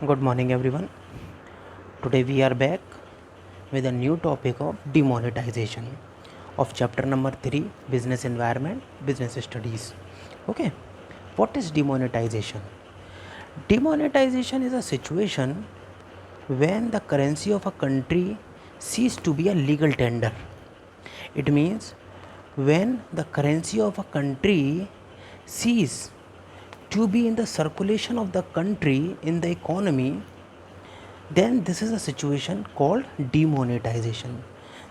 Good morning, everyone. Today we are back with a new topic of demonetization of chapter number 3 Business Environment, Business Studies. Okay, what is demonetization? Demonetization is a situation when the currency of a country ceases to be a legal tender. It means when the currency of a country ceases to be in the circulation of the country in the economy, then this is a situation called demonetisation.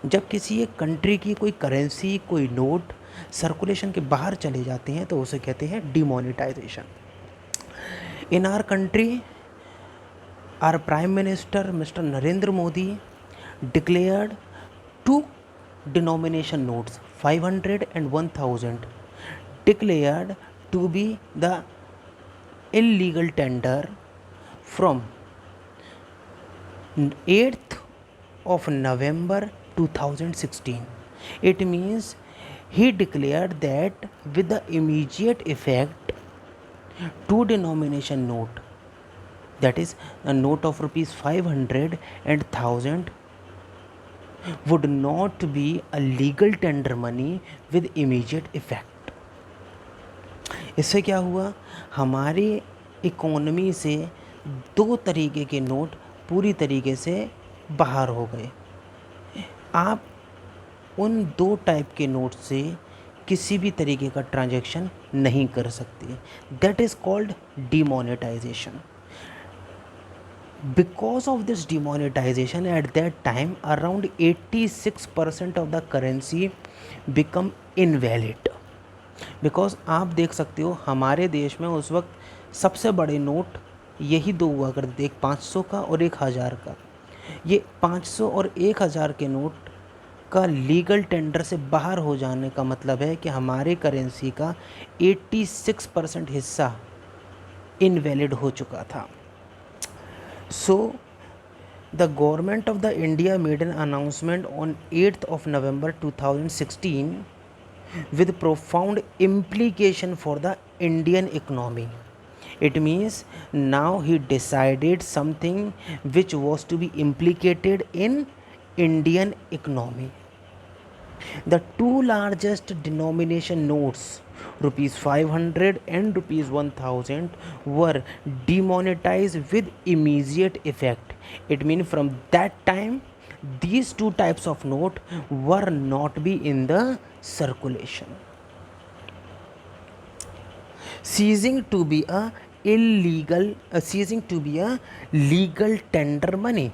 जब किसी एक country की कोई currency, कोई note circulation के बाहर चले जाते हैं तो उसे कहते हैं demonetisation. In our country, our prime minister mister Narendra Modi declared two denomination notes 500 and 1000 declared to be the illegal tender from 8th of November 2016. It means he declared that with the immediate effect, two denomination note, that is a note of rupees 500 and 1000, would not be a legal tender money with immediate effect. इससे क्या हुआ, हमारी economy से दो तरीके के note पूरी तरीके से बाहर हो गए। आप उन दो टाइप के नोट से किसी भी तरीके का ट्रांजैक्शन नहीं कर सकते। That is called demonetisation. Because of this demonetisation at that time around 86% of the currency become invalid. Because आप देख सकते हो हमारे देश में उस वक्त सबसे बड़े नोट यही दो हुआ करते थे, एक 500 का और एक 1000 का। ये 500 और 1000 के नोट का लीगल टेंडर से बाहर हो जाने का मतलब है कि हमारे करेंसी का 86% हिस्सा इनवैलिड हो चुका था। So the government of the India made an announcement on 8th of November 2016 with profound implication for the Indian economy. It means now he decided something which was to be implicated in Indian economy. The two largest denomination notes, rupees 500 and rupees 1000, were demonetized with immediate effect. It means from that time these two types of note were not be in the circulation, ceasing to be a legal tender money.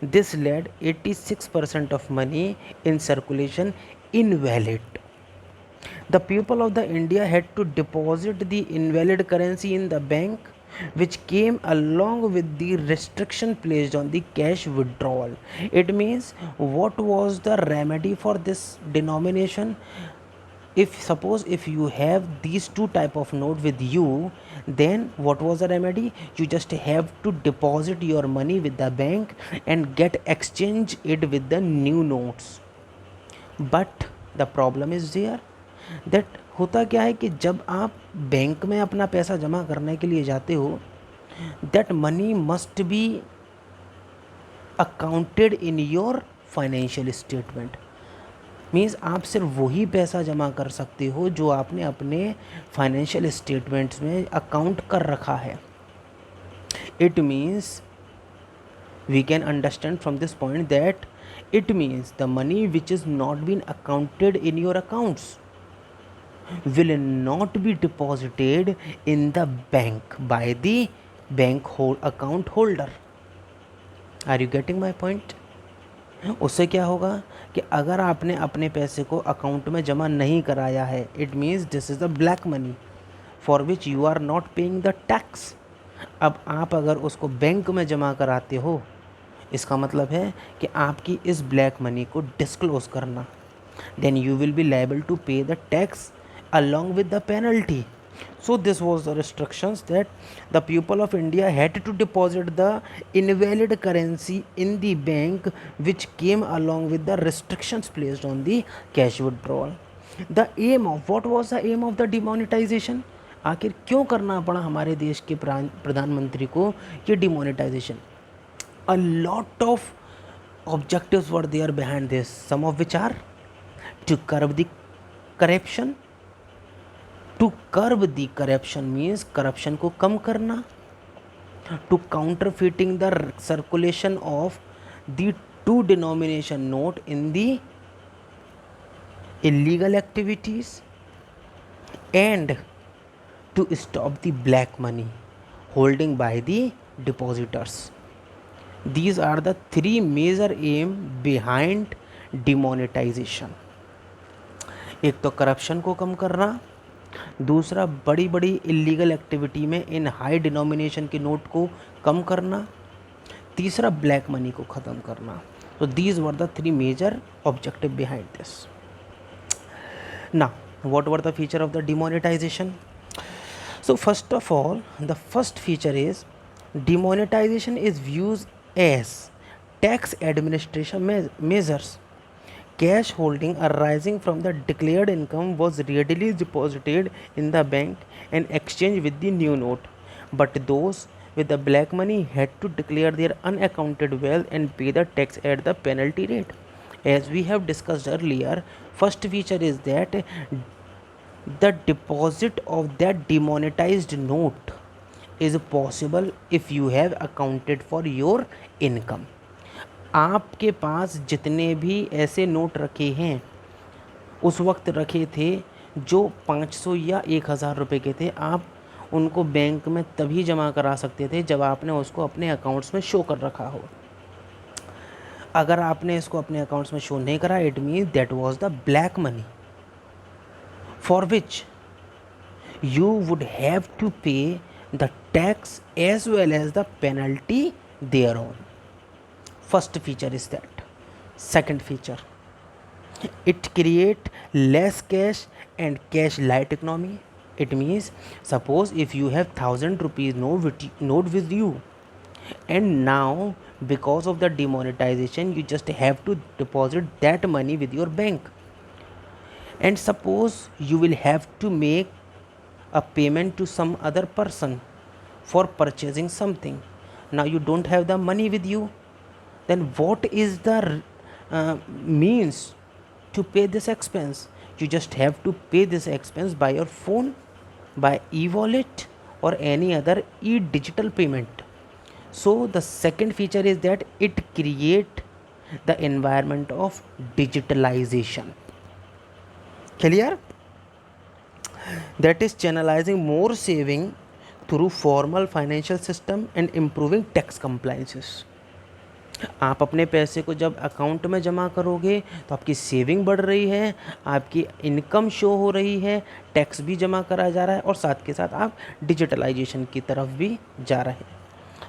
This led 86% of money in circulation invalid. The people of the India had to deposit the invalid currency in the bank, which came along with the restriction placed on the cash withdrawal. It means what was the remedy for this denomination? If you have these two type of note with you, then what was the remedy? You just have to deposit your money with the bank and get exchange it with the new notes. But the problem is there that होता क्या है कि जब आप bank में अपना पैसा जमा करने के लिए जाते हो, that money must be accounted in your financial statement. Means आप सिर्फ वही पैसा जमा कर सकते हो जो आपने अपने फाइनेंशियल स्टेटमेंट्स में अकाउंट कर रखा है। It means we can understand from this point that it means the money which is not been accounted in your accounts will not be deposited in the bank by the account holder. Are you getting my point? उससे क्या होगा कि अगर आपने अपने पैसे को account में जमा नहीं कराया है, it means this is the black money for which you are not paying the tax. अब आप अगर उसको बैंक में जमा कराते हो, इसका मतलब है कि आपकी इस ब्लैक मनी को डिस्क्लोज करना, then you will be liable to pay the tax along with the penalty. So this was the restrictions that the people of India had to deposit the invalid currency in the bank, which came along with the restrictions placed on the cash withdrawal. The aim of what was the aim of the demonetization? आखिर क्यों करना पड़ा हमारे देश के प्रधानमंत्री को ये demonetisation? A lot of objectives were there behind this, some of which are to curb the corruption. To curb the corruption means corruption को कम करना, to counterfeiting the circulation of the two denomination note in the illegal activities, and to stop the black money holding by the depositors. These are the three major aim behind demonetization. एक तो corruption को कम करना, दूसरा बड़ी बड़ी illegal activity में इन high denomination के note को कम करना, तीसरा ब्लैक मनी को ख़त्म करना. So these were the three major objective behind this. Now, what were the feature of the demonetization? So first of all, the first feature is demonetization is viewed as tax administration measures. Cash holding arising from the declared income was readily deposited in the bank and exchanged with the new note, but those with the black money had to declare their unaccounted wealth and pay the tax at the penalty rate. As we have discussed earlier, first feature is that the deposit of that demonetized note is possible if you have accounted for your income. आपके पास जितने भी ऐसे note रखे हैं, उस वक्त रखे थे जो 500 या 1000 रुपये के थे, आप उनको बैंक में तभी जमा करा सकते थे जब आपने उसको अपने अकाउंट्स में शो कर रखा हो. अगर आपने इसको अपने अकाउंट्स में शो नहीं करा, it means that was the black money for which you would have to pay the tax as well as the penalty thereon. First feature is that. Second feature, it create less cash and cash light economy. It means suppose if you have 1000 rupees note with you, and now because of the demonetization you just have to deposit that money with your bank, and suppose you will have to make a payment to some other person for purchasing something. Now you don't have the money with you, then what is the means to pay this expense? You just have to pay this expense by your phone, by e-wallet or any other e-digital payment. So the second feature is that it create the environment of digitalization. Clear? That is channelizing more saving through formal financial system and improving tax compliances. आप अपने पैसे को जब account में जमा करोगे तो आपकी सेविंग बढ़ रही है, आपकी इनकम शो हो रही है, टैक्स भी जमा करा जा रहा है और साथ के साथ आप डिजिटलाइजेशन की तरफ भी जा रहे हैं.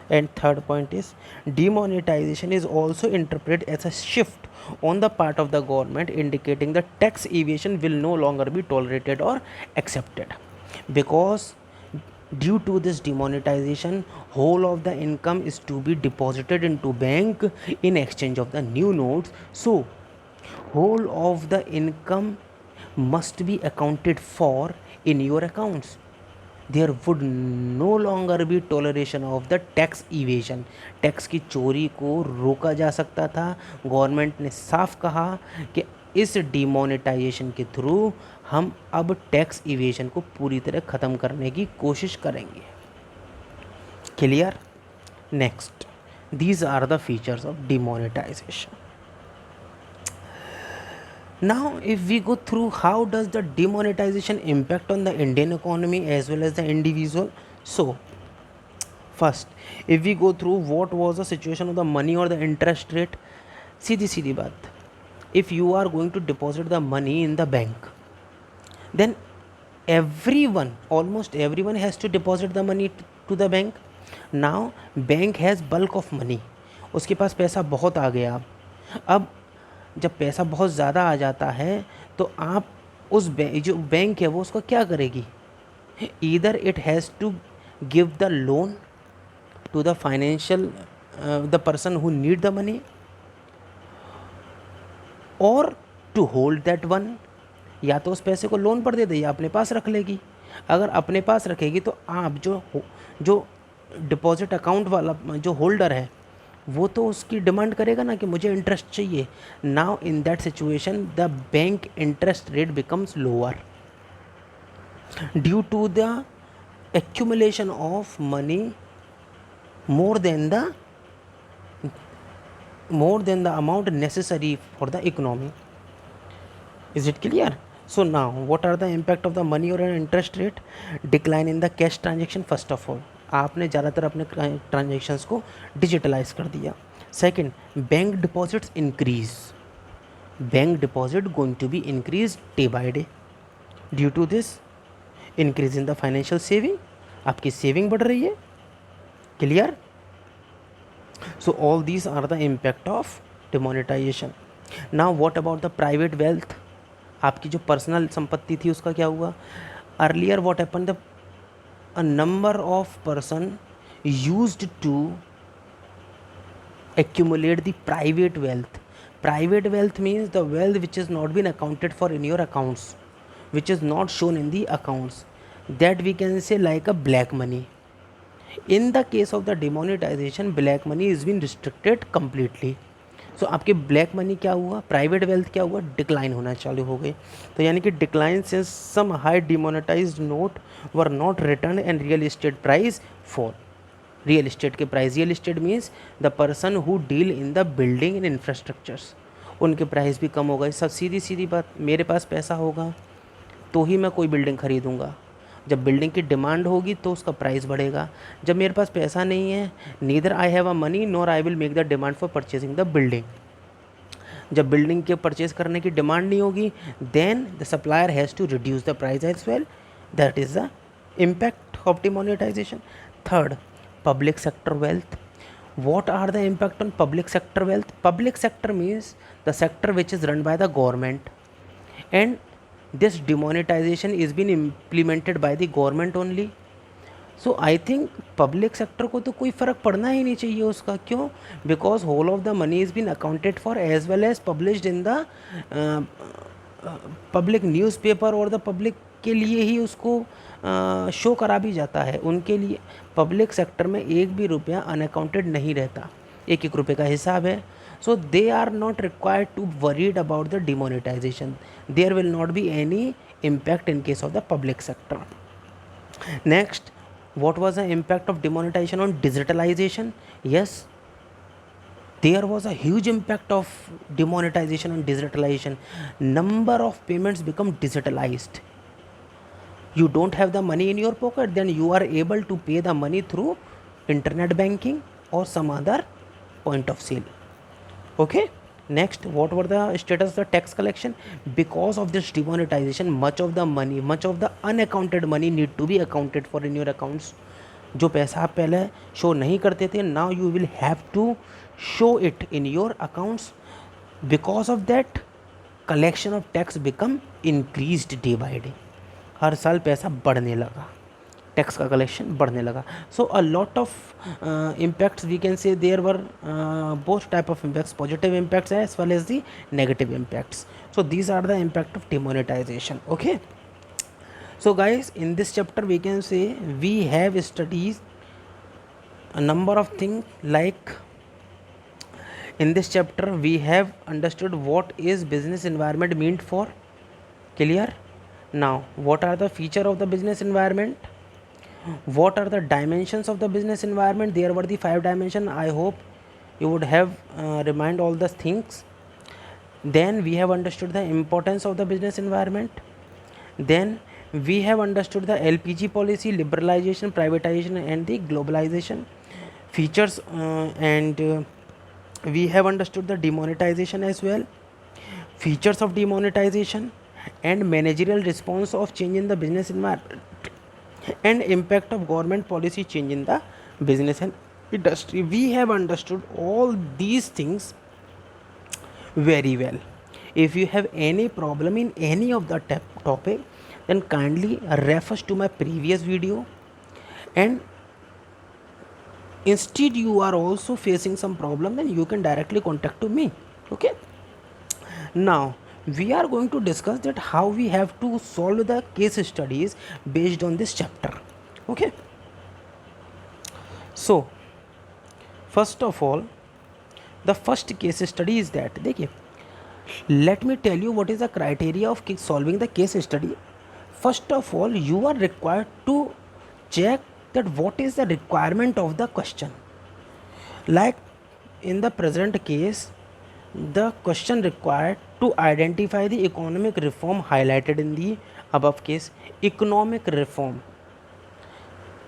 And third point is demonetization is also interpreted as a shift on the part of the government, indicating that tax evasion will no longer be tolerated or accepted, because due to this demonetization whole of the income is to be deposited into bank in exchange of the new notes. So whole of the income must be accounted for in your accounts. There would no longer be toleration of the tax evasion. Tax की चोरी को रोका जा सकता था. Government ने साफ कहा कि इस डिमोनेटाइजेशन के थ्रू हम अब टैक्स इवेशन को पूरी तरह ख़त्म करने की कोशिश करेंगे. Clear? Next, these are the features of demonetisation. Now if we go through how does the demonetization impact on the Indian economy as well as the individual. So first, if we go through what was the situation of the money or the interest rate, सीधी बात, if you are going to deposit the money in the bank, then almost everyone has to deposit the money to the bank. Now bank has bulk of money, उसके पास पैसा बहुत आ गया. अब जब पैसा बहुत ज़्यादा आ जाता है तो आप उस जो बैंक है वो उसको क्या करेगी? Either it has to give the loan to the financial the person who need the money, और टू होल्ड दैट वन, या तो उस पैसे को लोन पर दे दे या अपने पास रख लेगी. अगर अपने पास रखेगी तो आप जो डिपॉजिट अकाउंट वाला जो होल्डर है वो तो उसकी डिमांड करेगा ना कि मुझे इंटरेस्ट चाहिए. Now in that situation the bank interest rate becomes lower due to the accumulation of money more than the amount necessary for the economy. Is it clear? So now what are the impact of the money or an interest rate? Decline in the cash transaction. First of all, आपने ज़्यादातर अपने transactions को digitalise कर दिया. Second, bank deposits increase. Bank deposit going to be increase day by day. Due to this increase in the financial saving, आपकी saving बढ़ रही है. Clear? So all these are the impact of demonetisation. Now what about the private wealth? आपकी जो personal संपत्ति थी उसका क्या हुआ? Earlier what happen, the a number of person used to accumulate the private wealth. Private wealth means the wealth which is not been accounted for in your accounts, which is not shown in the accounts, that we can say like a black money. In the case of the demonetization, black money is been restricted completely. सो आपके black money क्या हुआ, private wealth क्या हुआ, decline होना चालू हो गई. तो यानी कि decline since some high demonetised note were not return and real estate price fall. Real estate के price, real estate means the person who deal in the building and infrastructures, उनके प्राइस भी कम हो गए. सब सीधी सीधी बात, मेरे पास पैसा होगा तो ही मैं कोई बिल्डिंग खरीदूँगा. जब बिल्डिंग की डिमांड होगी तो उसका प्राइस बढ़ेगा. जब मेरे पास पैसा नहीं है, neither I have a money nor I will make the demand for purchasing the building. जब बिल्डिंग के परचेज करने की डिमांड नहीं होगी, then the supplier has to reduce the price as well. That is the impact of demonetisation. Third, public sector wealth. What are the impact on public sector wealth? Public sector means the sector which is run by the government, and this demonetization is being implemented by the government only. So I think public sector को तो कोई फ़र्क पड़ना ही नहीं चाहिए उसका. क्यों? Because whole of the money is been accounted for as well as published in the public newspaper और द पब्लिक के लिए ही उसको शो करा भी जाता है. उनके लिए पब्लिक सेक्टर में एक भी रुपया अनअकाउंटेड नहीं रहता, एक एक रुपये का हिसाब है. So they are not required to worried about the demonetisation. There will not be any impact in case of the public sector. Next, what was the impact of demonetization on digitalization? Yes, there was a huge impact of demonetization on digitalization. Number of payments become digitalized. You don't have the money in your pocket, then you are able to pay the money through internet banking or some other point of sale. Okay. Next, what were the status of the tax collection? Because of this demonetization, much of the money, much of the unaccounted money need to be accounted for in your accounts. जो पैसा आप पहले show नहीं करते थे, now you will have to show it in your accounts. Because of that, collection of tax become increased day by day. हर साल पैसा बढ़ने लगा, टैक्स का कलेक्शन बढ़ने लगा. So a lot of impacts we can say there were both type of impacts, positive impacts as well as the negative impacts. So these are the impact of demonetisation. Okay. So guys, in this chapter we can say we have studies a number of things. Like in this chapter we have understood what is business environment meant for. Clear? Now what are the feature of the business environment? What are the dimensions of the business environment? There were the 5 dimensions. I hope you would have remind all the things. Then we have understood the importance of the business environment. Then we have understood the LPG policy, liberalization, privatization and the globalization features, and we have understood the demonetization as well, features of demonetization and managerial response of change in the business environment, and impact of government policy change in the business and industry. We have understood all these things very well. If you have any problem in any of the topic, then kindly refer to my previous video, and instead you are also facing some problem, then you can directly contact to me. Okay. Now we are going to discuss that how we have to solve the case studies based on this chapter. Okay, so first of all, the first case study is that, देखिए, let me tell you what is the criteria of solving the case study. First of all, you are required to check that what is the requirement of the question. Like in the present case, the question required to identify the economic reform highlighted in the above case. Economic reform,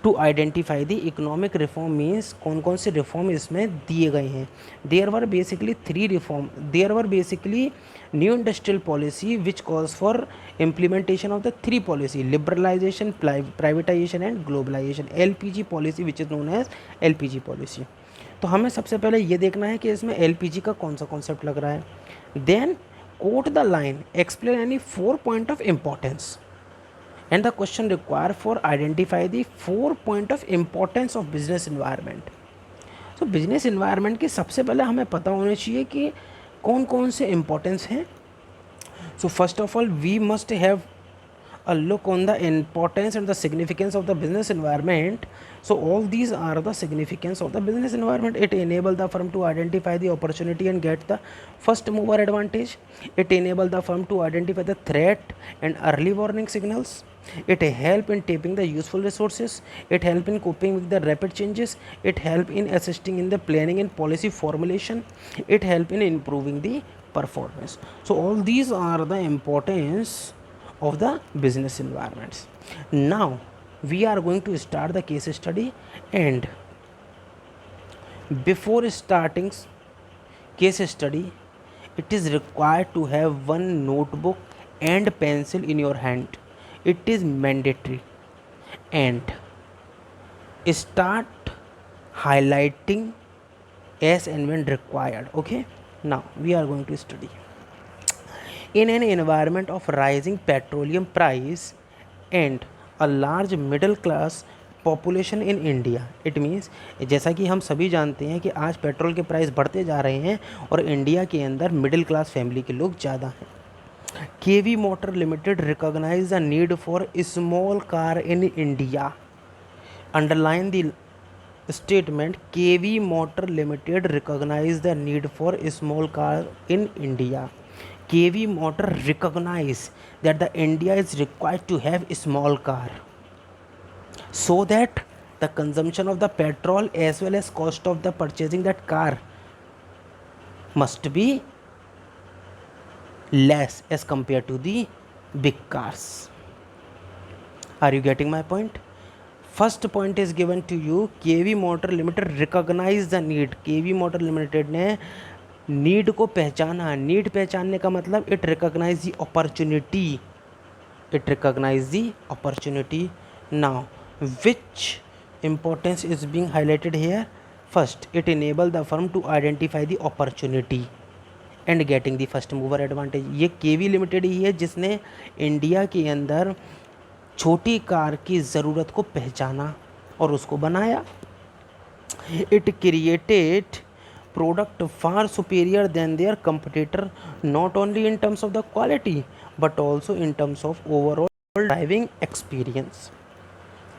to identify the economic reform means कौन कौन से reform इसमें दिए गए हैं. There were basically 3 reform. There were basically new industrial policy which calls for implementation of the 3 policy: liberalisation, privatisation and globalisation. LPG policy which is known as LPG policy. तो हमें सबसे पहले ये देखना है कि इसमें LPG का कौन सा कॉन्सेप्ट लग रहा है. Then quote the line, explain any 4 point of importance. And the question require for identify the 4 point of importance of business environment. So business environment की सबसे पहले हमें पता होना चाहिए कि कौन कौन से importance हैं. So first of all, we must have a look on the importance and the significance of the business environment. So all these are the significance of the business environment. It enable the firm to identify the opportunity and get the first mover advantage. It enable the firm to identify the threat and early warning signals. It help in tapping the useful resources. It help in coping with the rapid changes. It help in assisting in the planning and policy formulation. It help in improving the performance. So all these are the importance of the business environments. Now we are going to start the case study, and before starting case study, it is required to have one notebook and pencil in your hand. It is mandatory, and start highlighting as and when required. Okay, now we are going to study. In an environment of rising petroleum price and a large middle class population in India, it means जैसा कि हम सभी जानते हैं कि आज petrol के price बढ़ते जा रहे हैं और इंडिया के अंदर मिडिल क्लास फैमिली के लोग ज़्यादा हैं. KV Motor Limited recognize the need for a small car in India. Underline the statement, KV Motor Limited recognize the need for a small car in India. KV Motor recognize that the India is required to have a small car, so that the consumption of the petrol as well as cost of the purchasing that car must be less as compared to the big cars. Are you getting my point? First point is given to you, KV Motor Limited recognize the need. KV Motor Limited ने need को पहचाना. Need पहचानने का मतलब it recognise the opportunity. It recognise the opportunity. Now which importance is being highlighted here? First, it enable the firm to identify the opportunity and getting the first mover advantage. ये KV limited ही है जिसने India के अंदर छोटी car की ज़रूरत को पहचाना और उसको बनाया. It created product far superior than their competitor, not only in terms of the quality but also in terms of overall driving experience.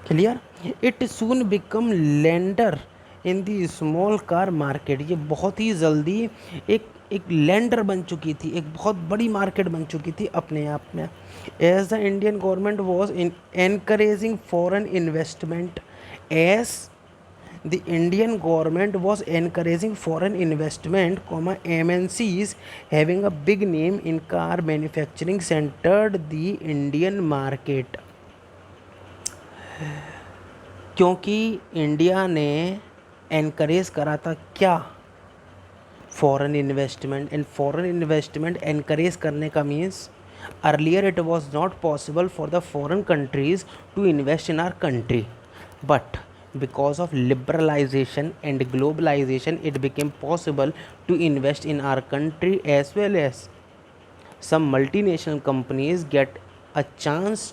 Clear. It soon become lander in the small car market. ये बहुत ही जल्दी एक lander बन चुकी थी, एक बहुत बड़ी मार्केट बन चुकी थी अपने आप में. As the Indian government was encouraging foreign investment. As the Indian government was encouraging foreign investment, MNCs having a big name in car manufacturing centred the Indian market. क्योंकि इंडिया ने एनकरेज करा था क्या? Foreign investment. And foreign investment encourage करने का means earlier it was not possible for the foreign countries to invest in our country, but because of liberalization and globalization it became possible to invest in our country, as well as some multinational companies get a chance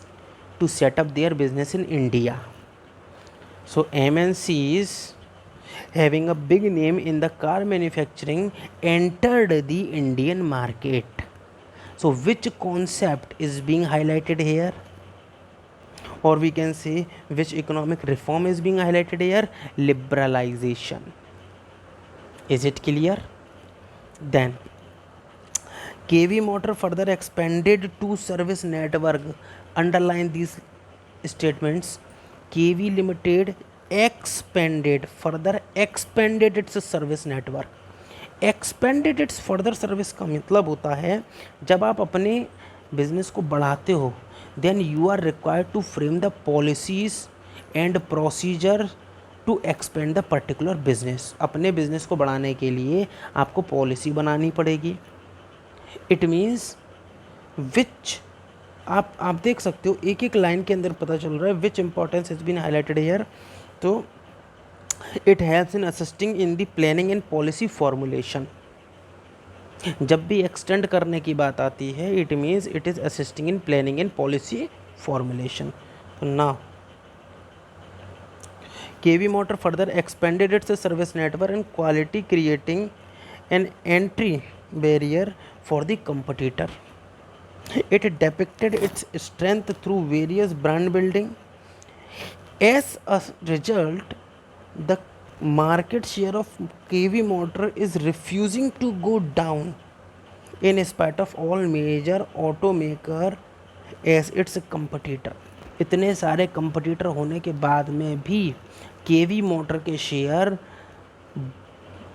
to set up their business in India. So MNCs having a big name in the car manufacturing entered the Indian market. So which concept is being highlighted here, or we can say which economic reform is being highlighted here? Liberalization. Is it clear? Then KV Motor further expanded to service network. Underline these statements. KV Limited further expanded its service network. Expanded it's further service का मतलब होता है जब आप अपने business को बढ़ाते हो, then you are required to frame the policies and procedure to expand the particular business. अपने बिजनेस को बढ़ाने के लिए आपको पॉलिसी बनानी पड़ेगी. इट मीन्स विच आप देख सकते हो एक एक लाइन के अंदर पता चल रहा है which importance is been highlighted here. तो it helps in assisting in the planning and policy formulation. जब भी एक्सटेंड करने की बात आती है, it means it is assisting in planning and policy formulation. Now KV Motor further expanded its service network and quality, creating an entry barrier for the competitor. It depicted its strength through various brand building. As a result, the market share of KV Motor is refusing to go down in spite of all major automaker as its competitor. इतने सारे competitor होने के बाद में भी KV motor के share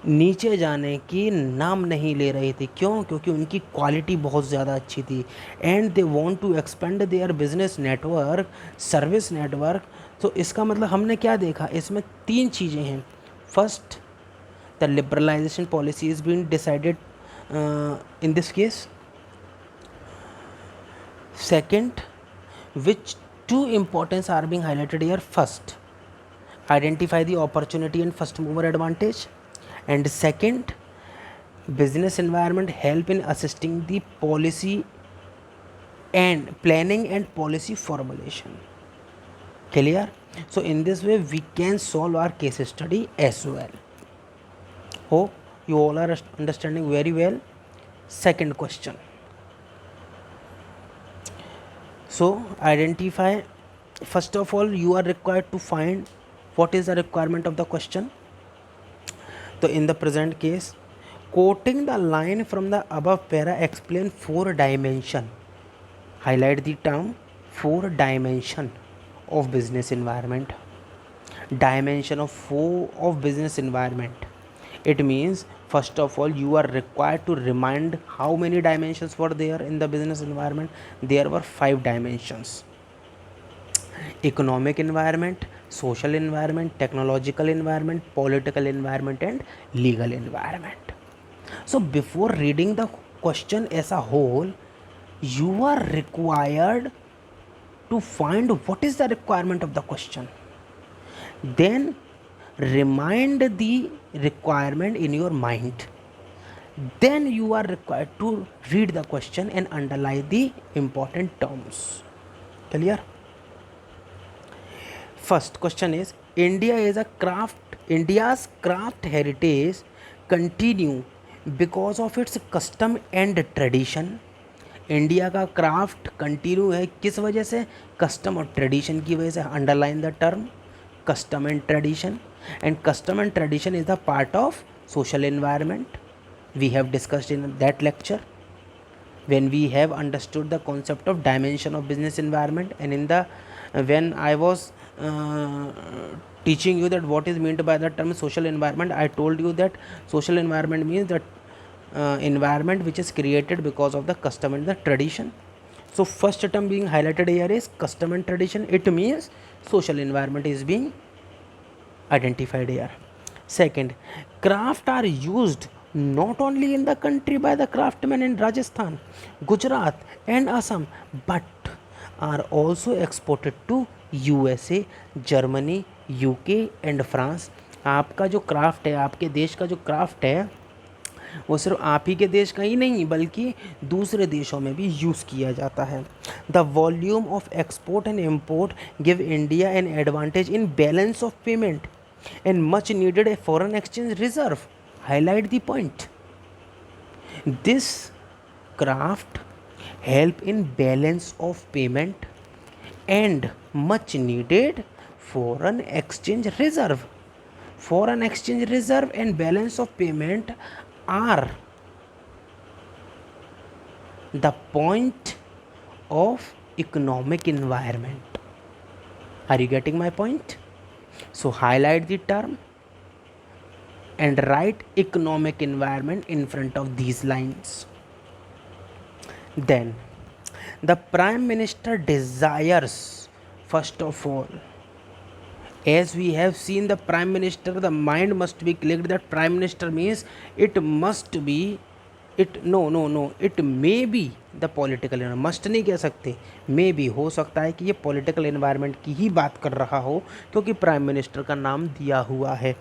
नीचे जाने की नाम नहीं ले रही थी. क्यों? क्योंकि उनकी क्वालिटी बहुत ज़्यादा अच्छी थी and they want to expand their business network, service network. तो इसका मतलब हमने क्या देखा, इसमें तीन चीज़ें हैं. First, the liberalisation policy is been decided in this case. Second, which two importance are being highlighted here? First, identify the opportunity and first mover advantage, and second, business environment help in assisting the policy and planning and policy formulation. Clear? So in this way we can solve our case study as well. Hope you all are understanding very well. Second question. So identify, first of all you are required to find what is the requirement of the question. So in the present case, quoting the line from the above para, explain four dimension. Highlight the term four dimension of business environment. Dimension of four of business environment. It means first of all you are required to remind how many dimensions were there in the business environment. There were 5 dimensions: economic environment, social environment, technological environment, political environment and legal environment. So before reading the question as a whole, you are required to find what is the requirement of the question, then remind the requirement in your mind, then you are required to read the question and underline the important terms. Clear? First question is, India's craft heritage continue because of its custom and tradition. India का craft continue है किस वजह से? Custom और tradition की वजह से. Underline the term custom and tradition, and custom and tradition is the part of social environment. We have discussed in that lecture when we have understood the concept of dimension of business environment, and in the when I was teaching you that what is meant by the term social environment, I told you that social environment means that environment which is created because of the custom and the tradition. So first term being highlighted here is custom and tradition. It means social environment is being identified here. Second, craft are used not only in the country by the craftsmen in Rajasthan, Gujarat and Assam, but are also exported to USA, Germany, UK and France. आपका जो craft है, आपके देश का जो craft है, वो सिर्फ आप ही के देश का ही नहीं बल्कि दूसरे देशों में भी यूज़ किया जाता है. The volume of export and import give India an advantage in balance of payment and much needed a foreign exchange reserve. Highlight the point. This craft help in balance of payment, and much needed foreign exchange reserve. Foreign exchange reserve and balance of payment are the point of economic environment. Are you getting my point? So highlight the term and write economic environment in front of these lines. Then the Prime Minister desires, first of all, as we have seen the Prime Minister, the mind must be clicked that Prime Minister means it must be, it may be the political environment. Must नहीं कह सकते, मे भी हो सकता है कि ये political environment की ही बात कर रहा हो क्योंकि प्राइम मिनिस्टर का नाम दिया हुआ है.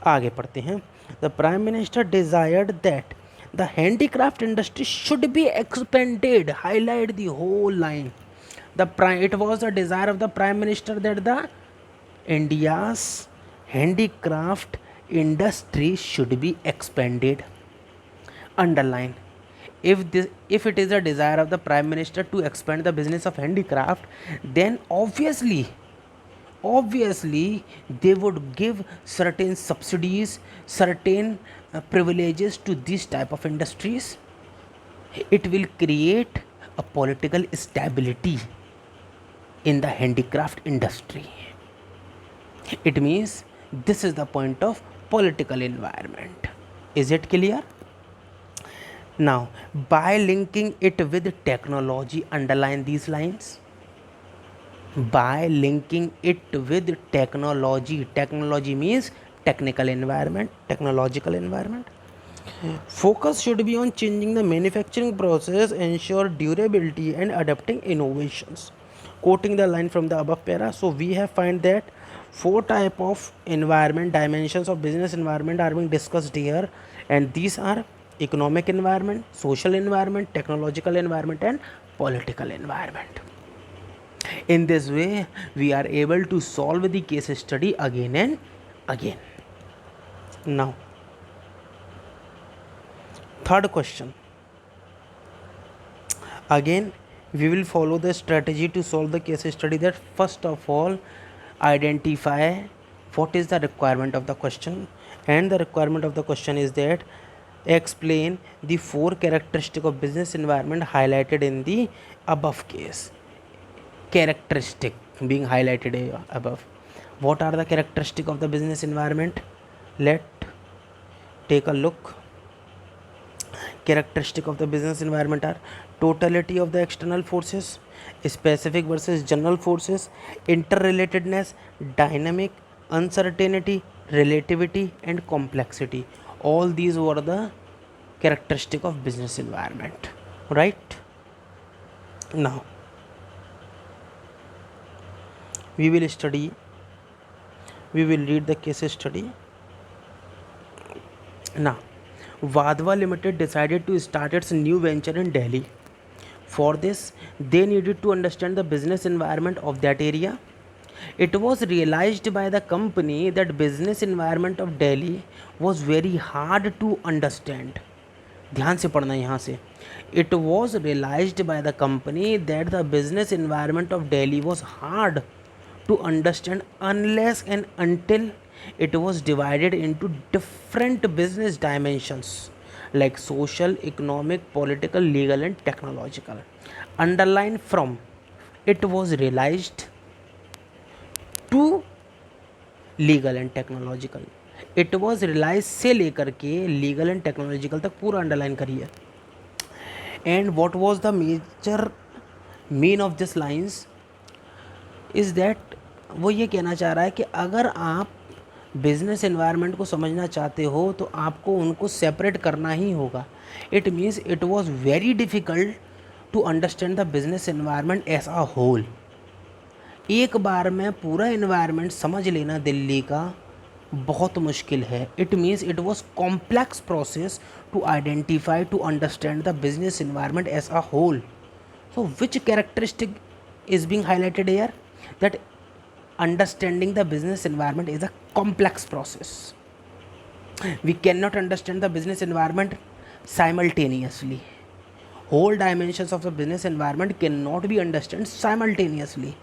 आगे पढ़ते हैं. The prime minister desired that the handicraft industry should be expanded. Highlight the whole line. It was the desire of the Prime Minister that the India's handicraft industry should be expanded. Underline. If it is a desire of the Prime Minister to expand the business of handicraft, then obviously they would give certain subsidies, certain privileges to this type of industries. It will create a political stability in the handicraft industry. It means this is the point of political environment. Is it clear? Now, by linking it with technology, underline these lines. By linking it with technology. Technology means technical environment, technological environment. Focus should be on changing the manufacturing process, ensure durability and adapting innovations. Quoting the line from the above para, so we have find that 4 type of environment dimensions of business environment are being discussed here, and these are economic environment, social environment, technological environment and political environment. In this way, we are able to solve the case study again and again. Now, third question. Again, we will follow the strategy to solve the case study. That first of all, identify what is the requirement of the question, and the requirement of the question is that explain the 4 characteristics of business environment highlighted in the above case. Characteristic being highlighted above. What are the characteristics of the business environment? Let take a look. Characteristic of the business environment are totality of the external forces, specific versus general forces, interrelatedness, dynamic, uncertainty, relativity and complexity. All these were the characteristic of business environment, right? Now we will read the case study. Now, Vadhva Limited decided to start its new venture in Delhi. For this, they needed to understand the business environment of that area. It was realized by the company that business environment of Delhi was very hard to understand. ध्यान से पढ़ना यहाँ से. It was realized by the company that the business environment of Delhi was hard to understand unless and until it was divided into different business dimensions like social, economic, political, legal and technological. Underline from it was realized to legal and technological. It was realized से लेकर के legal and technological तक पूरा underline करिए. And what was the major mean of this lines is that वो ये कहना चाह रहा है कि अगर आप बिजनेस एनवायरनमेंट को समझना चाहते हो तो आपको उनको सेपरेट करना ही होगा. It means it was very difficult to understand the business environment as a whole. एक बार में पूरा एनवायरनमेंट समझ लेना दिल्ली का बहुत मुश्किल है. It means it was complex process to identify to understand the business environment as a whole. So which characteristic is being highlighted here? That understanding the business environment is a complex process. We cannot understand the business environment simultaneously. whole dimensions of the business environment cannot be understood simultaneously.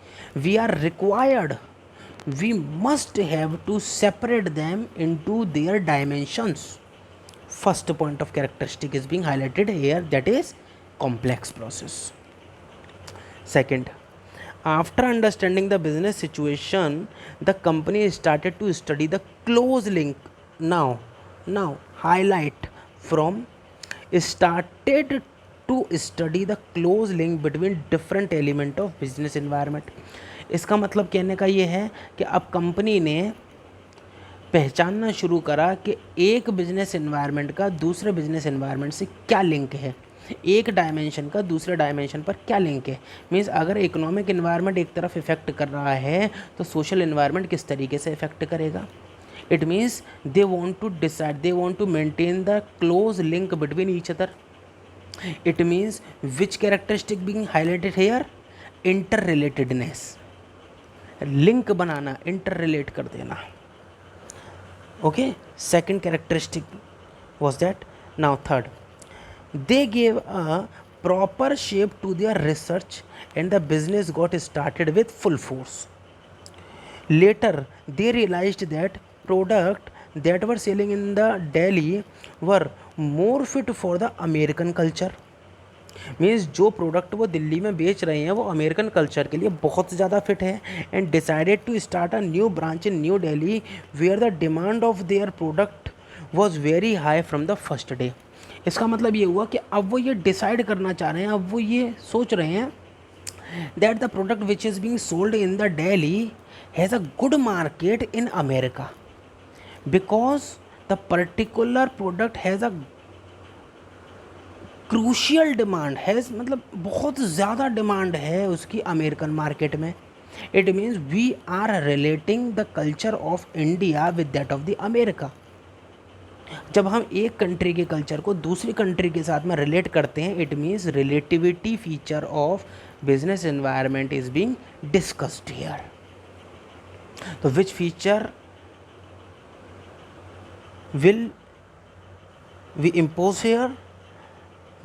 We must have to separate them into their dimensions. First point of characteristic is being highlighted here, that is complex process. Second, after understanding the business situation, the company started to study the close link. Now highlight from started to study the close link between different element of business environment. इसका मतलब कहने का ये है कि अब company ने पहचानना शुरू करा कि एक बिजनेस एनवायरनमेंट का दूसरे बिजनेस एनवायरनमेंट से क्या लिंक है, एक डायमेंशन का दूसरे डायमेंशन पर क्या लिंक है। मीन्स अगर इकोनॉमिक एनवायरनमेंट एक तरफ इफेक्ट कर रहा है तो सोशल एनवायरनमेंट किस तरीके से इफेक्ट करेगा। It means they want to decide, they want to maintain the close link between each other. It means which characteristic being highlighted here, interrelatedness, link बनाना, इंटर रिलेट कर देना। Okay, second characteristic was that. Now third, they gave a proper shape to their research and the business got started with full force. Later they realized that product that were selling in the Delhi were more fit for the American culture. Means जो product वो दिल्ली में बेच रहे हैं वो American culture के लिए बहुत ज़्यादा फिट है। And decided to start a new branch in New Delhi where the demand of their product was very high from the first day. इसका मतलब ये हुआ कि अब वो ये डिसाइड करना चाह रहे हैं, अब वो ये सोच रहे हैं that the product which is being sold in the Delhi has a good market in America because the particular product has a crucial demand has, मतलब बहुत ज़्यादा डिमांड है उसकी अमेरिकन मार्केट में। It means we are relating the culture of India with that of the America. जब हम एक country के कल्चर को दूसरी कंट्री के साथ में रिलेट करते हैं, it means relativity feature of business environment is being discussed here. तो which feature will we impose here,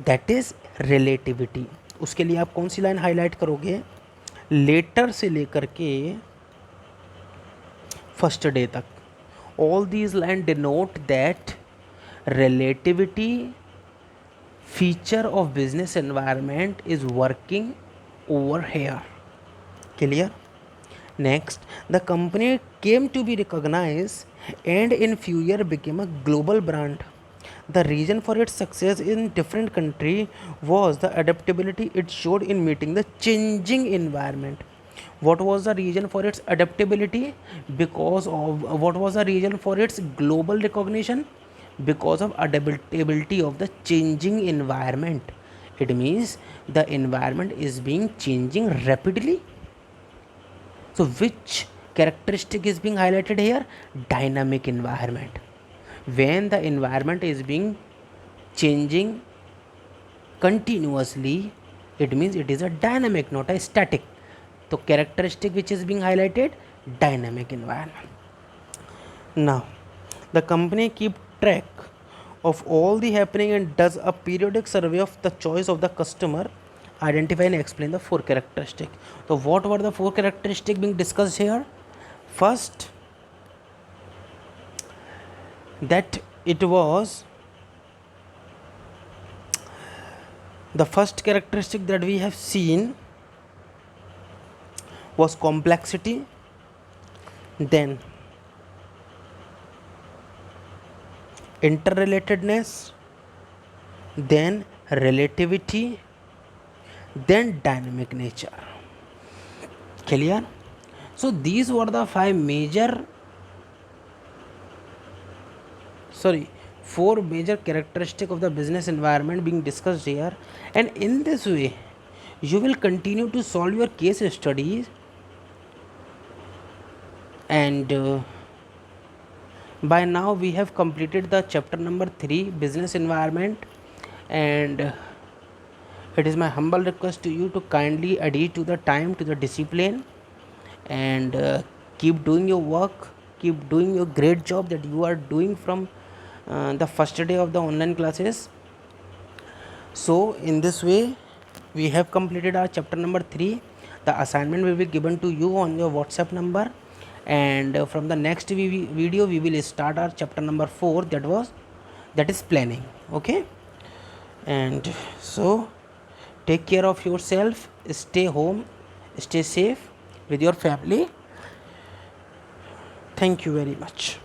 that is relativity. उसके लिए आप कौन सी लाइन हाईलाइट करोगे, लेटर से लेकर के फर्स्ट डे तक। All these line denote that relativity feature of business environment is working over here. Clear. Next, the company came to be recognise and in few years became a global brand. The reason for its success in different country was the adaptability it showed in meeting the changing environment. What was the reason for its adaptability? Because of what was the reason for its global recognition? Because of adaptability of the changing environment. It means the environment is being changing rapidly. So which characteristic is being highlighted here? Dynamic environment. When the environment is being changing continuously, it means it is a dynamic, not a static. So characteristic which is being highlighted, dynamic environment. Now the company keep track of all the happening and does a periodic survey of the choice of the customer, identify and explain the four characteristic. So what were the four characteristic being discussed here? First, that it was the first characteristic that we have seen was complexity, then interrelatedness, then relativity, then dynamic nature. Clear? So these were the four major characteristics of the business environment being discussed here, and in this way you will continue to solve your case studies, and by now we have completed the chapter number 3, business environment, and it is my humble request to you to kindly adhere to the time, to the discipline, and keep doing your work, keep doing your great job that you are doing from the first day of the online classes. So in this way we have completed our chapter number 3. The assignment will be given to you on your WhatsApp number, and from the next video we will start our chapter number 4, that is planning. Okay, and so take care of yourself, stay home, stay safe with your family. Thank you very much.